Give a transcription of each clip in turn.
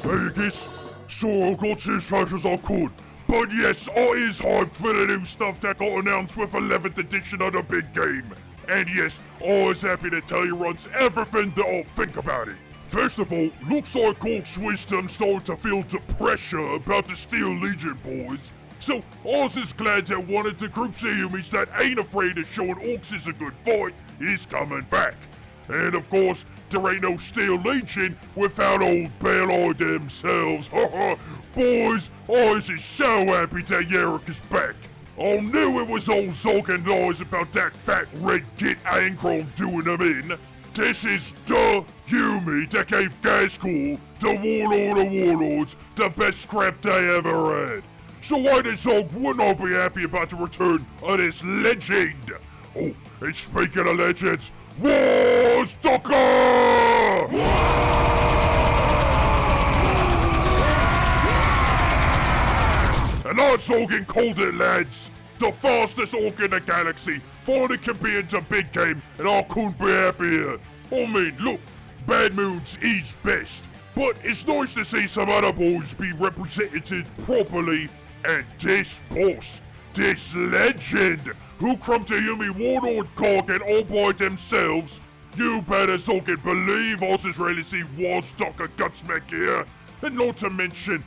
Beakies, so I got as fast as I could. But yes, I is hyped for the new stuff that got announced with 11th edition of the big game. And yes, I was happy to tell you runs everything that I think about it. First of all, looks like Ork's wisdom started to feel the pressure about the Steel Legion boys. So I was just glad that one of the groups of humans that ain't afraid of showing Orks is a good fight is coming back. And of course, there ain't no Steel Legion without old Bale themselves. Boys, I is so happy that Yarrick is back. I knew it was old Zog and lies about that fat red git Angron doing them in. This is the Humi that gave Gaskell, the Warlord of Warlords, the best scrap they ever had. So why the Zog wouldn't I be happy about the return of this legend? Oh, and speaking of legends, Wazdakka! And I Zogin called it, lads. The fastest Ork in the galaxy finally can be into big game, and I couldn't be happier. I mean, look, Bad Moons is best, but it's nice to see some other boys be represented properly, and this boss, this legend, who come to Yumi Warlord Cog and all by themselves, you better Zogin believe I was ready to see Wazdakka Gutsmack here, and not to mention,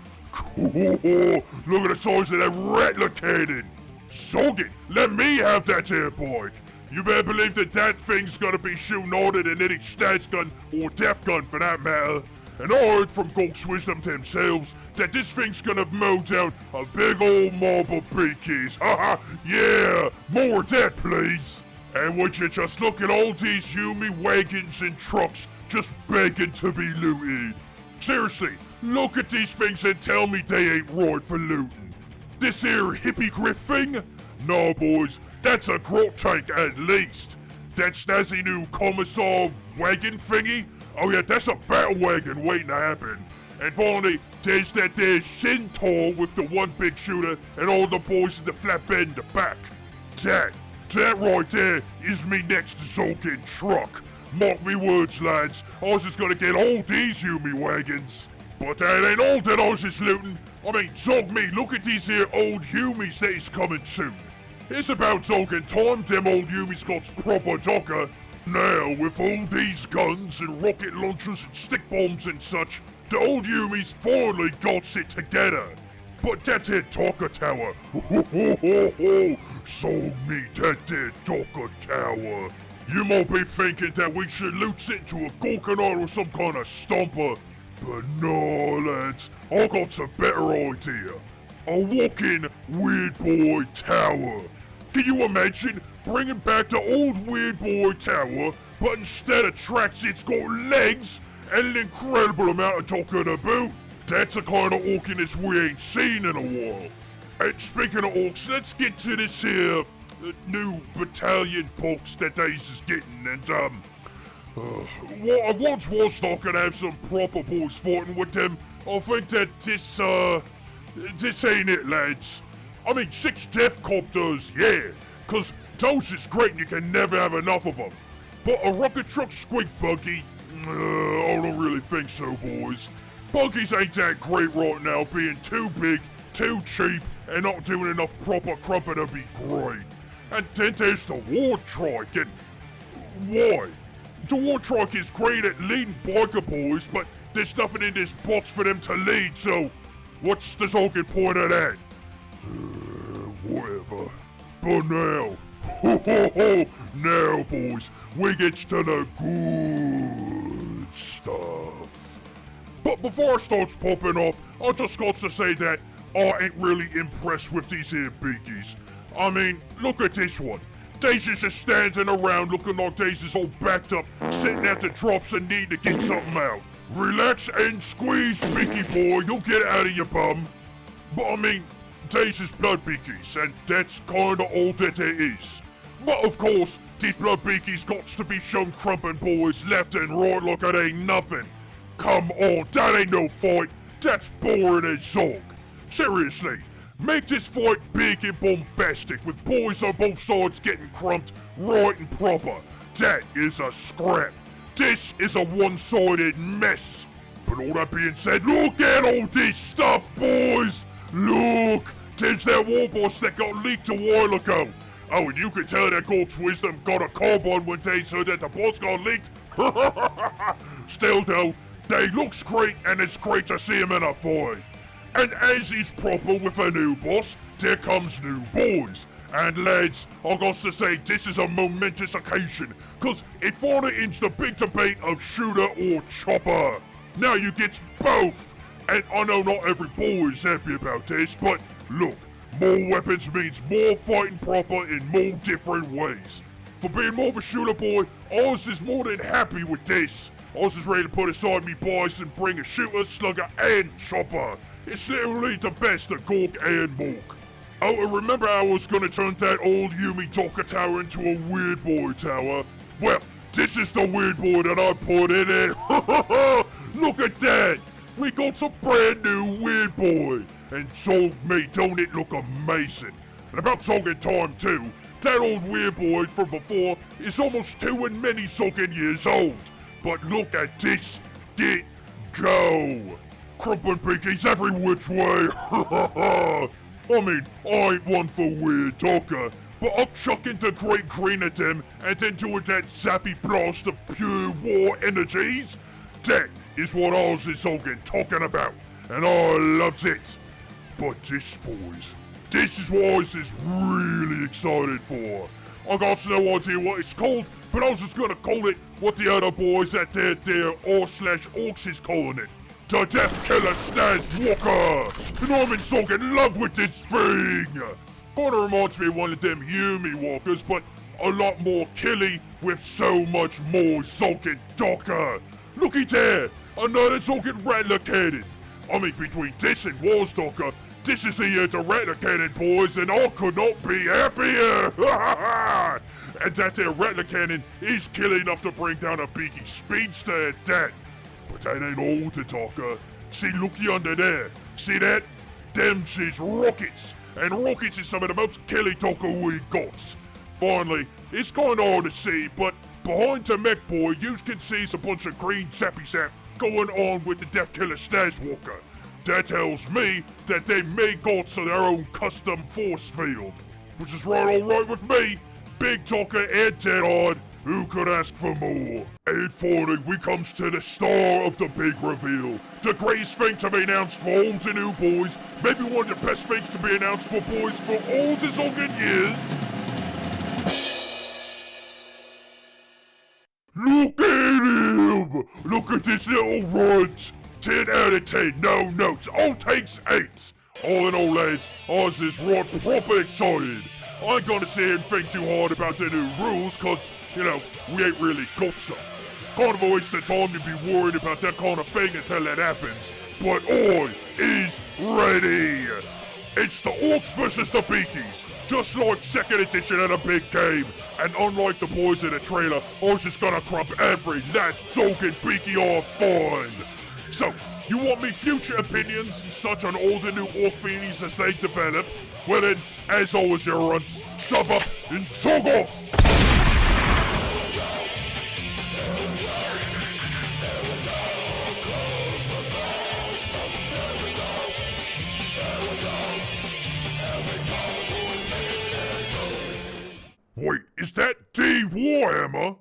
look at the size of that Rattler cannon. Zogin, let me have that here, boy. You better believe that thing's gonna be shooting harder than any stats gun or death gun for that matter. And I heard from Ork's wisdom themselves that this thing's gonna mow down a big old mob of Beakies. Haha, yeah, more of that, please. And would you just look at all these Humi wagons and trucks just begging to be looted? Seriously, look at these things and tell me they ain't right for looting. This here hippie griff thing? No, boys, that's a grot tank at least. That snazzy new commissar wagon thingy? Oh yeah, that's a battle wagon waiting to happen. And finally, there's that there Centaur with the one big shooter and all the boys in the flatbed in the back. That right there is me next to Zogin truck. Mark me words, lads, I was just gonna get all these Humi wagons. But that ain't all that I was just looting. I mean, Zog me, look at these here old Humies that is coming soon. It's about Zogin time them old Humies got proper docker. Now, with all these guns and rocket launchers and stick bombs and such, the old Humies finally got it together. But that there Docker Tower, sold me that there Docker Tower. You might be thinking that we should loot it to a Gorkanite or some kind of stomper. But no, lads, I got a better idea. A walking Weirdboy Tower. Can you imagine bringing back the old Weirdboy Tower, but instead of tracks, it's got legs and an incredible amount of docker to boot? That's a kind of orkiness we ain't seen in a while. And speaking of orks, let's get to this here new battalion box that Daze is getting, and I once was talking to have some proper boys fighting with them. I think that this ain't it, lads. I mean, 6 death copters, yeah, cause those is great and you can never have enough of them. But a rocket truck squeak buggy, I don't really think so, boys. Buggies ain't that great right now, being too big, too cheap, and not doing enough proper crumping to be great. And then there's the Wartrike, and why? The Wartrike is great at leading biker boys, but there's nothing in this box for them to lead, so what's the Zogin point of that? Whatever. But now, now boys, we get to the good stuff. But before I start popping off, I just got to say that I ain't really impressed with these here Beakies. I mean, look at this one. Daisy's just standing around looking like Daisy's all backed up, sitting at the drops and need to get something out. Relax and squeeze, Beaky boy, you'll get it out of your bum. But I mean, Daisy's blood Beakies, and that's kinda all that there is. But of course, these blood Beakies got to be shown crumping boys left and right like it ain't nothing. Come on, that ain't no fight, that's boring as Zog. Seriously. Make this fight big and bombastic with boys on both sides getting crumped right and proper. That is a scrap. This is a one-sided mess. But all that being said, look at all this stuff, boys. Look, there's that Warboss that got leaked a while ago. Oh, and you can tell that Gork's Wisdom got a carbon when they said that the boss got leaked. Still though, they looks great and it's great to see him in a fight. And as is proper with a new boss, there comes new boys. And lads, I got to say this is a momentous occasion, cause it finally ends the big debate of shooter or chopper. Now you get both. And I know not every boy is happy about this, but look, more weapons means more fighting proper in more different ways. For being more of a shooter boy, Oz is more than happy with this. Oz is ready to put aside me boys and bring a shooter, slugger, and chopper. It's literally the best of Gork and Mork. Oh, and remember I was gonna turn that old Yumi-Doka tower into a Weirdboy tower? Well, this is the Weirdboy that I put in it. Look at that! We got some brand new Weirdboy. And so mate, don't it look amazing? And about talking time too, that old Weirdboy from before is almost 2 and many soaking years old. But look at this, get go. Crumpling Beakies every which way. I mean, I ain't one for Weirdokka, but I'm chucking the great green at them and then doing that zappy blast of pure war energies. That is what Oz is talking about, and I loves it. But this, boys, this is what Oz is really excited for. I got no idea what it's called, but I was just gonna call it what the other boys at their r/orks is calling it. The Deffkilla Walker! And I'm in soaking love with this thing! Kinda reminds me of one of them Yumi walkers, but a lot more killy with so much more soaking Docker. Looky there! Another soaking Rattler Cannon! I mean, between this and Wazdakka, this is the year to Rattler Cannon, boys, and I could not be happier! And that there Rattler Cannon is killing enough to bring down a Beaky speedster at that. But that ain't all, Wazdakka. See, looky under there. See that? Them's is rockets. And rockets is some of the most killy Docker we got. Finally, it's kinda hard to see, but behind the mech boy, you can see a bunch of green zappy zap going on with the Deffkilla Walker. That tells me that they may got their own custom force field. Which is right alright with me, Big Talker and Deadhard. Who could ask for more? And finally, we comes to the star of the big reveal. The greatest thing to be announced for all the new boys. Maybe one of the best things to be announced for boys for all the soaking years. Look at him! Look at this little runt! 10 out of 10, no notes, all takes 8. All in all, lads, Oz is right proper excited. I ain't gonna sit here and think too hard about the new rules, cause, you know, we ain't really got some. Kind of a waste of time to be worried about that kind of thing until that happens. But I is ready! It's the Orks versus the Beakies, just like second edition of a big game. And unlike the boys in the trailer, I was just gonna crop every last soaking Beaky I find. So, you want me future opinions and such on all the new Ork fiends as they develop? Well then, as always, your runts, sub up and sog off! Wait, is that the Warhammer?